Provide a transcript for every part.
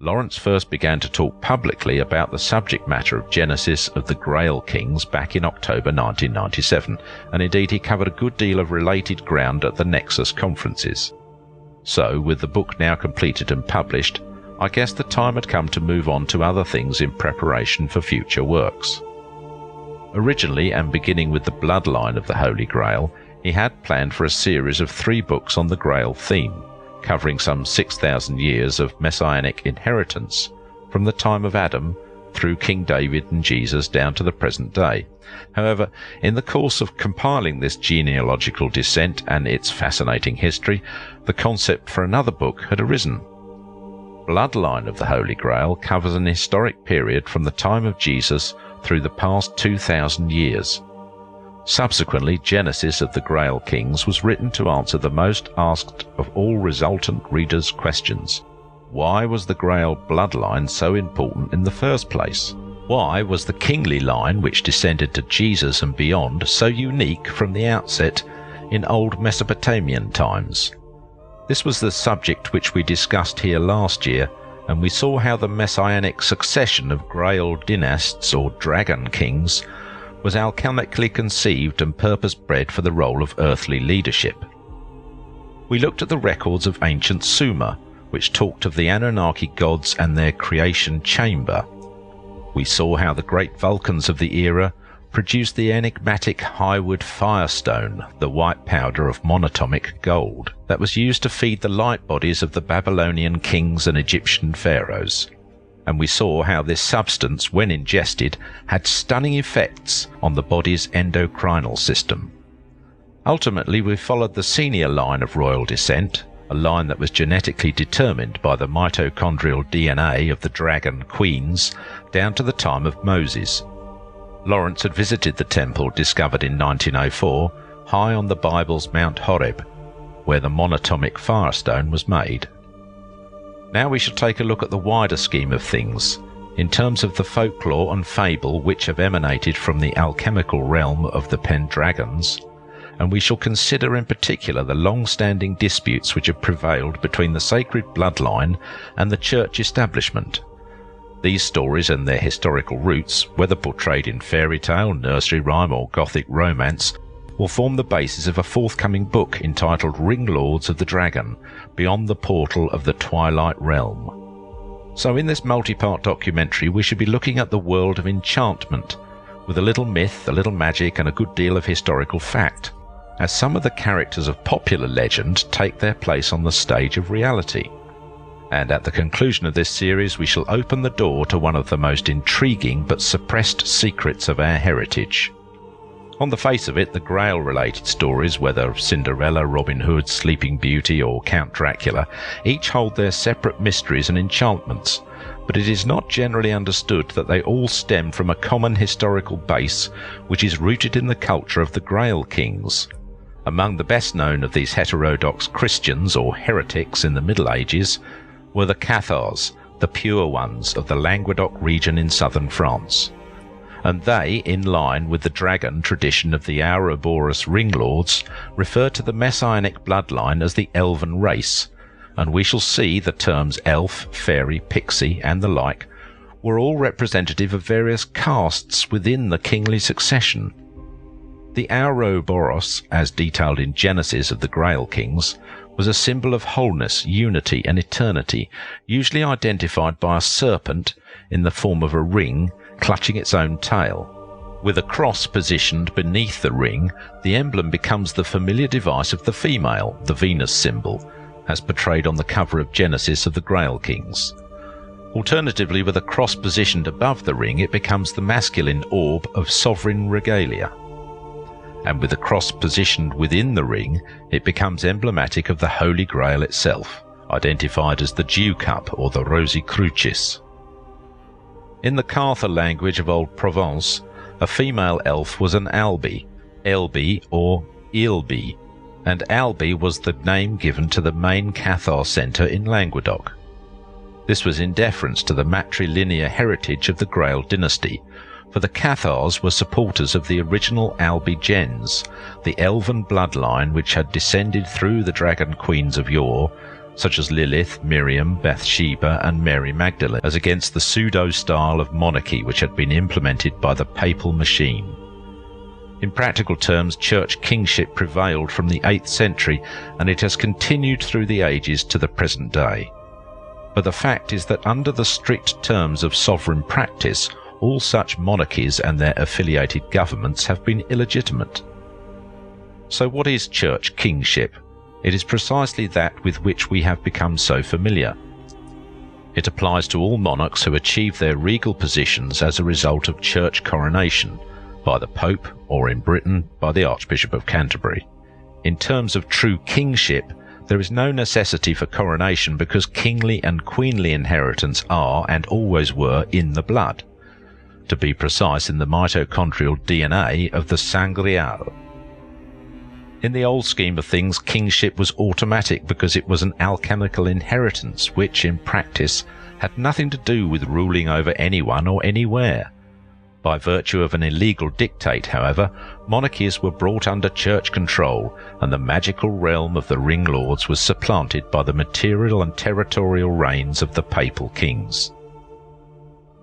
Laurence first began to talk publicly about the subject matter of Genesis of the Grail Kings back in October 1997, and indeed he covered a good deal of related ground at the Nexus conferences. So, with the book now completed and published, I guess the time had come to move on to other things in preparation for future works. Originally, and beginning with the bloodline of the Holy Grail, he had planned for a series of 3 books on the Grail theme, covering some 6,000 years of messianic inheritance from the time of Adam through King David and Jesus down to the present day. However, in the course of compiling this genealogical descent and its fascinating history, the concept for another book had arisen. Bloodline of the Holy Grail covers an historic period from the time of Jesus through the past 2,000 years. Subsequently, Genesis of the Grail Kings was written to answer the most asked of all resultant readers' questions. Why was the Grail bloodline so important in the first place? Why was the kingly line which descended to Jesus and beyond so unique from the outset in old Mesopotamian times? This was the subject which we discussed here last year, and we saw how the messianic succession of Grail dynasts or dragon kings was alchemically conceived and purpose-bred for the role of earthly leadership. We looked at the records of ancient Sumer, which talked of the Anunnaki gods and their creation chamber. We saw how the great Vulcans of the era produced the enigmatic Highwood firestone, the white powder of monatomic gold, that was used to feed the light bodies of the Babylonian kings and Egyptian pharaohs. And we saw how this substance, when ingested, had stunning effects on the body's endocrinal system. Ultimately, we followed the senior line of royal descent, a line that was genetically determined by the mitochondrial DNA of the dragon queens, down to the time of Moses. Laurence had visited the temple discovered in 1904, high on the Bible's Mount Horeb, where the monatomic firestone was made. Now we shall take a look at the wider scheme of things, in terms of the folklore and fable which have emanated from the alchemical realm of the Pendragons, and we shall consider in particular the long-standing disputes which have prevailed between the sacred bloodline and the church establishment. These stories and their historical roots, whether portrayed in fairy tale, nursery rhyme or Gothic romance, will form the basis of a forthcoming book entitled Ring Lords of the Dragon, Beyond the Portal of the Twilight Realm. So in this multi-part documentary we should be looking at the world of enchantment, with a little myth, a little magic and a good deal of historical fact, as some of the characters of popular legend take their place on the stage of reality. And at the conclusion of this series we shall open the door to one of the most intriguing but suppressed secrets of our heritage. On the face of it, the Grail-related stories, whether of Cinderella, Robin Hood, Sleeping Beauty or Count Dracula, each hold their separate mysteries and enchantments, but it is not generally understood that they all stem from a common historical base which is rooted in the culture of the Grail Kings. Among the best known of these heterodox Christians or heretics in the Middle Ages were the Cathars, the pure ones of the Languedoc region in southern France. And they, in line with the dragon tradition of the Ouroboros ringlords, refer to the messianic bloodline as the elven race, and we shall see the terms elf, fairy, pixie and the like were all representative of various castes within the kingly succession. The Ouroboros, as detailed in Genesis of the Grail Kings, was a symbol of wholeness, unity and eternity, usually identified by a serpent in the form of a ring clutching its own tail. With a cross positioned beneath the ring, the emblem becomes the familiar device of the female, the Venus symbol, as portrayed on the cover of Genesis of the Grail Kings. Alternatively, with a cross positioned above the ring, it becomes the masculine orb of sovereign regalia. And with the cross positioned within the ring, it becomes emblematic of the Holy Grail itself, identified as the Dew Cup or the Rosi Crucis. In the Cartha language of Old Provence, a female elf was an Albi, Elbi or Ilbi, and Albi was the name given to the main Cathar centre in Languedoc. This was in deference to the matrilineal heritage of the Grail dynasty, for the Cathars were supporters of the original Albi gens, the elven bloodline which had descended through the dragon queens of yore, such as Lilith, Miriam, Bathsheba and Mary Magdalene, as against the pseudo-style of monarchy which had been implemented by the papal machine. In practical terms, church kingship prevailed from the 8th century, and it has continued through the ages to the present day. But the fact is that under the strict terms of sovereign practice, all such monarchies and their affiliated governments have been illegitimate. So what is church kingship? It is precisely that with which we have become so familiar. It applies to all monarchs who achieve their regal positions as a result of church coronation, by the Pope, or in Britain, by the Archbishop of Canterbury. In terms of true kingship, there is no necessity for coronation because kingly and queenly inheritance are, and always were, in the blood. To be precise, in the mitochondrial DNA of the Grail. In the old scheme of things, kingship was automatic because it was an alchemical inheritance which, in practice, had nothing to do with ruling over anyone or anywhere. By virtue of an illegal dictate, however, monarchies were brought under church control, and the magical realm of the ring lords was supplanted by the material and territorial reigns of the papal kings.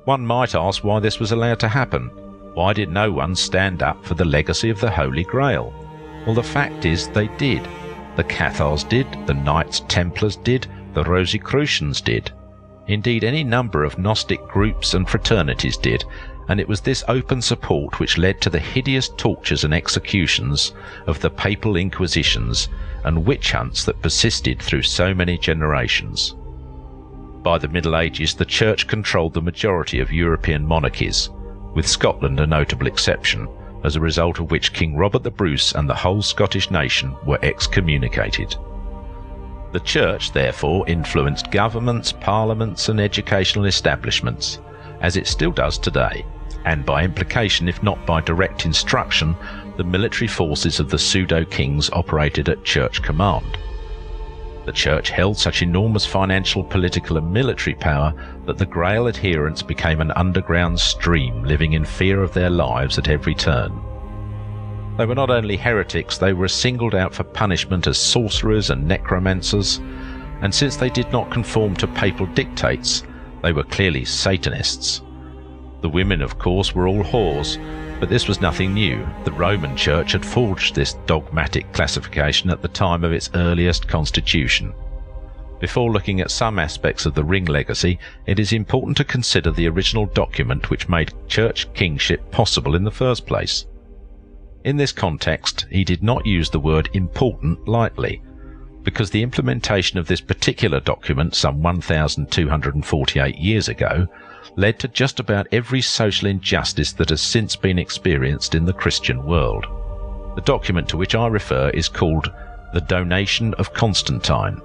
One might ask why this was allowed to happen. Why did no one stand up for the legacy of the Holy Grail? Well, the fact is they did. The Cathars did, the Knights Templars did, the Rosicrucians did. Indeed, any number of Gnostic groups and fraternities did, and it was this open support which led to the hideous tortures and executions of the papal inquisitions and witch hunts that persisted through so many generations. By the Middle Ages, the Church controlled the majority of European monarchies, with Scotland a notable exception, as a result of which King Robert the Bruce and the whole Scottish nation were excommunicated. The Church, therefore, influenced governments, parliaments and educational establishments, as it still does today, and by implication, if not by direct instruction, the military forces of the pseudo-kings operated at church command. The Church held such enormous financial, political and military power that the Grail adherents became an underground stream, living in fear of their lives at every turn. They were not only heretics, they were singled out for punishment as sorcerers and necromancers, and since they did not conform to papal dictates, they were clearly Satanists. The women, of course, were all whores, but this was nothing new. The Roman Church had forged this dogmatic classification at the time of its earliest constitution. Before looking at some aspects of the ring legacy, it is important to consider the original document which made church kingship possible in the first place. In this context, he did not use the word important lightly, because the implementation of this particular document some 1,248 years ago led to just about every social injustice that has since been experienced in the Christian world. The document to which I refer is called the Donation of Constantine.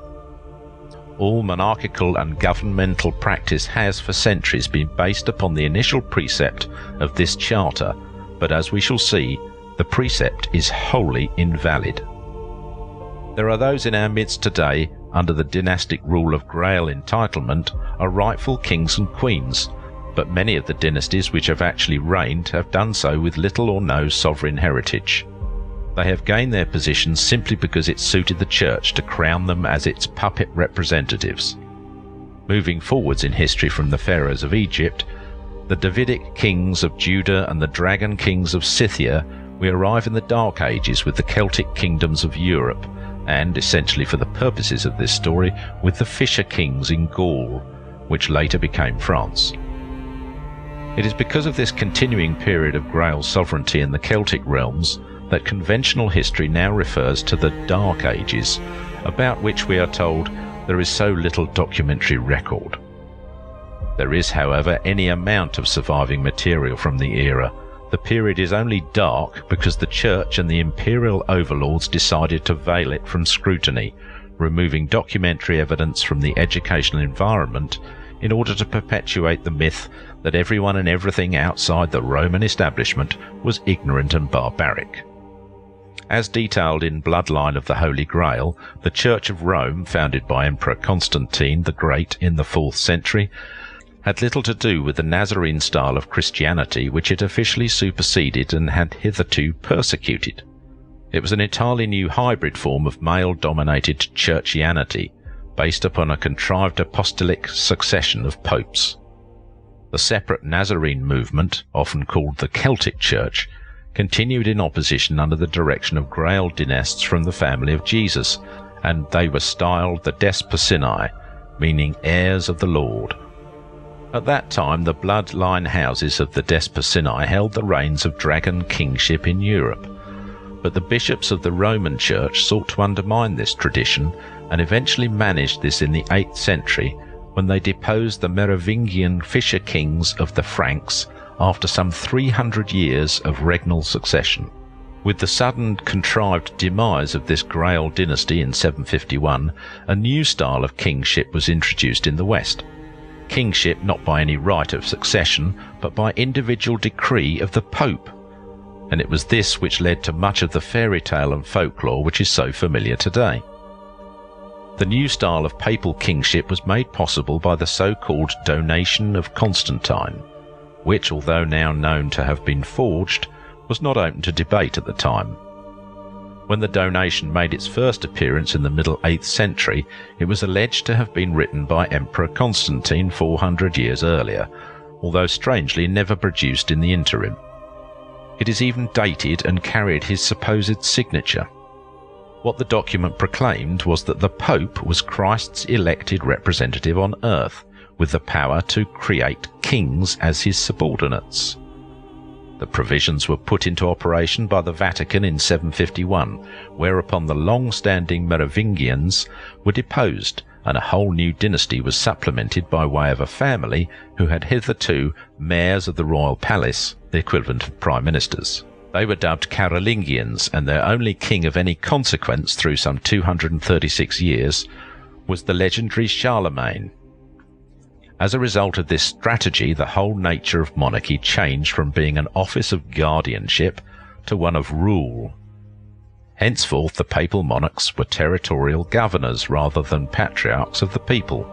All monarchical and governmental practice has for centuries been based upon the initial precept of this charter, but as we shall see, the precept is wholly invalid. There are those in our midst today, under the dynastic rule of Grail entitlement, are rightful kings and queens, but many of the dynasties which have actually reigned have done so with little or no sovereign heritage. They have gained their positions simply because it suited the Church to crown them as its puppet representatives. Moving forwards in history from the pharaohs of Egypt, the Davidic kings of Judah and the dragon kings of Scythia, we arrive in the Dark Ages with the Celtic kingdoms of Europe, and, essentially for the purposes of this story, with the Fisher kings in Gaul, which later became France. It is because of this continuing period of Grail sovereignty in the Celtic realms that conventional history now refers to the Dark Ages, about which we are told there is so little documentary record. There is, however, any amount of surviving material from the era. The period is only dark because the Church and the imperial overlords decided to veil it from scrutiny, removing documentary evidence from the educational environment in order to perpetuate the myth that everyone and everything outside the Roman establishment was ignorant and barbaric. As detailed in Bloodline of the Holy Grail, the Church of Rome, founded by Emperor Constantine the Great in the 4th century, had little to do with the Nazarene style of Christianity which it officially superseded and had hitherto persecuted. It was an entirely new hybrid form of male-dominated churchianity, based upon a contrived apostolic succession of popes. The separate Nazarene movement, often called the Celtic Church, continued in opposition under the direction of Grail dynasts from the family of Jesus, and they were styled the Despacini, meaning heirs of the Lord. At that time, the bloodline houses of the Despacini held the reins of dragon kingship in Europe, but the bishops of the Roman Church sought to undermine this tradition and eventually managed this in the 8th century when they deposed the Merovingian fisher kings of the Franks after some 300 years of regnal succession. With the sudden contrived demise of this Grail dynasty in 751, a new style of kingship was introduced in the West. Kingship not by any right of succession, but by individual decree of the Pope. And it was this which led to much of the fairy tale and folklore which is so familiar today. The new style of papal kingship was made possible by the so-called donation of Constantine, which, although now known to have been forged, was not open to debate at the time. When the donation made its first appearance in the middle 8th century, it was alleged to have been written by Emperor Constantine 400 years earlier, although strangely never produced in the interim. It is even dated and carried his supposed signature. What the document proclaimed was that the Pope was Christ's elected representative on earth, with the power to create kings as his subordinates. The provisions were put into operation by the Vatican in 751, whereupon the long-standing Merovingians were deposed, and a whole new dynasty was supplemented by way of a family who had hitherto mayors of the royal palace, the equivalent of prime ministers. They were dubbed Carolingians, and their only king of any consequence through some 236 years was the legendary Charlemagne. As a result of this strategy, the whole nature of monarchy changed from being an office of guardianship to one of rule. Henceforth, the papal monarchs were territorial governors rather than patriarchs of the people.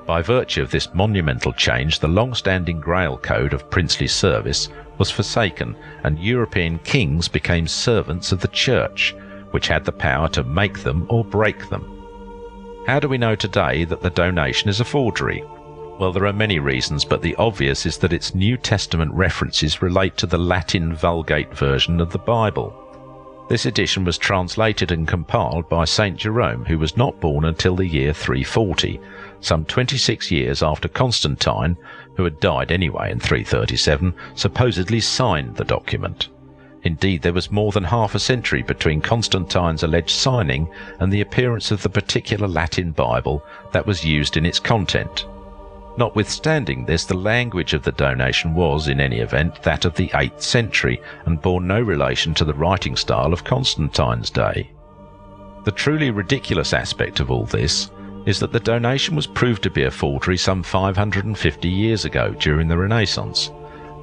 By virtue of this monumental change, the long-standing Grail code of princely service was forsaken, and European kings became servants of the Church, which had the power to make them or break them. How do we know today that the donation is a forgery? Well, there are many reasons, but the obvious is that its New Testament references relate to the Latin Vulgate version of the Bible. This edition was translated and compiled by St. Jerome, who was not born until the year 340, some 26 years after Constantine, who had died anyway in 337, supposedly signed the document. Indeed, there was more than half a century between Constantine's alleged signing and the appearance of the particular Latin Bible that was used in its content. Notwithstanding this, the language of the donation was, in any event, that of the 8th century, and bore no relation to the writing style of Constantine's day. The truly ridiculous aspect of all this is that the donation was proved to be a forgery some 550 years ago during the Renaissance,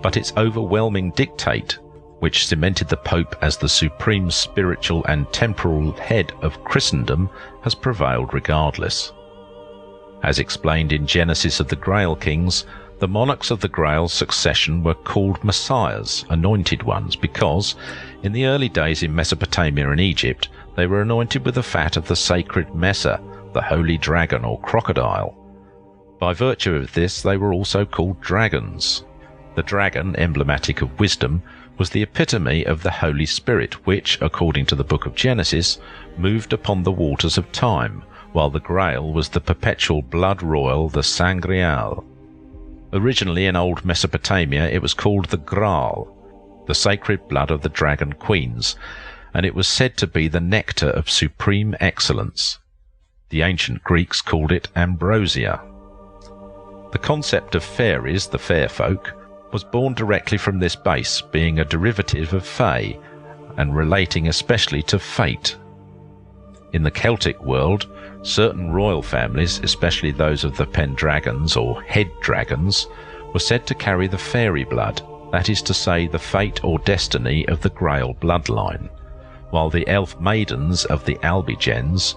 but its overwhelming dictate, which cemented the Pope as the supreme spiritual and temporal head of Christendom, has prevailed regardless. As explained in Genesis of the Grail Kings, the monarchs of the Grail succession were called messiahs, anointed ones, because, in the early days in Mesopotamia and Egypt, they were anointed with the fat of the sacred Mesa, the holy dragon or crocodile. By virtue of this, they were also called dragons. The dragon, emblematic of wisdom, was the epitome of the Holy Spirit, which, according to the book of Genesis, moved upon the waters of time, while the Grail was the perpetual blood royal, the Sangreal. Originally in old Mesopotamia it was called the Grail, the sacred blood of the dragon queens, and it was said to be the nectar of supreme excellence. The ancient Greeks called it ambrosia. The concept of fairies, the fair folk, was born directly from this base, being a derivative of fae, and relating especially to fate. In the Celtic world, certain royal families, especially those of the Pendragons or head dragons, were said to carry the fairy blood, that is to say, the fate or destiny of the Grail bloodline, while the elf maidens of the Albigens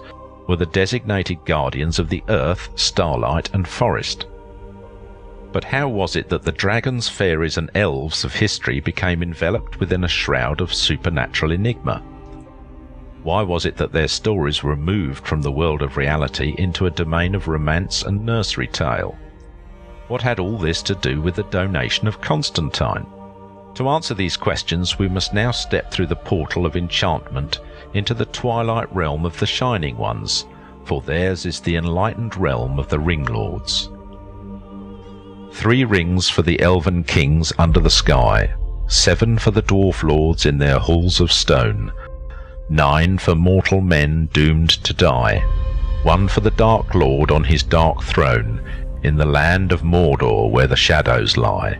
were the designated guardians of the earth, starlight and forest. But how was it that the dragons, fairies and elves of history became enveloped within a shroud of supernatural enigma? Why was it that their stories were moved from the world of reality into a domain of romance and nursery tale? What had all this to do with the donation of Constantine? To answer these questions, we must now step through the portal of enchantment into the twilight realm of the Shining Ones, for theirs is the enlightened realm of the Ring Lords. 3 rings for the elven kings under the sky, 7 for the dwarf lords in their halls of stone, 9 for mortal men doomed to die, 1 for the Dark Lord on his dark throne, in the land of Mordor where the shadows lie.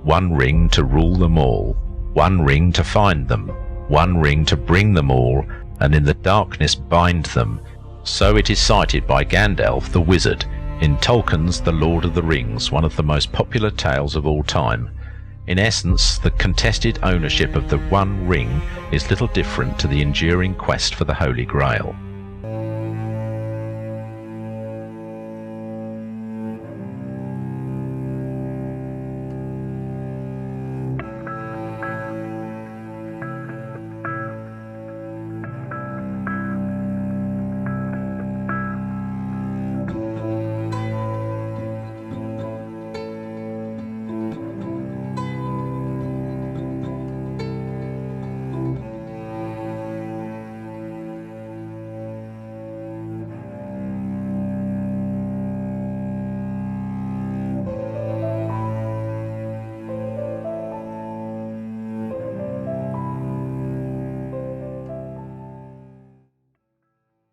1 ring to rule them all, 1 ring to find them, 1 ring to bring them all, and in the darkness bind them. So it is cited by Gandalf the Wizard in Tolkien's The Lord of the Rings, one of the most popular tales of all time. In essence, the contested ownership of the 1 ring is little different to the enduring quest for the Holy Grail.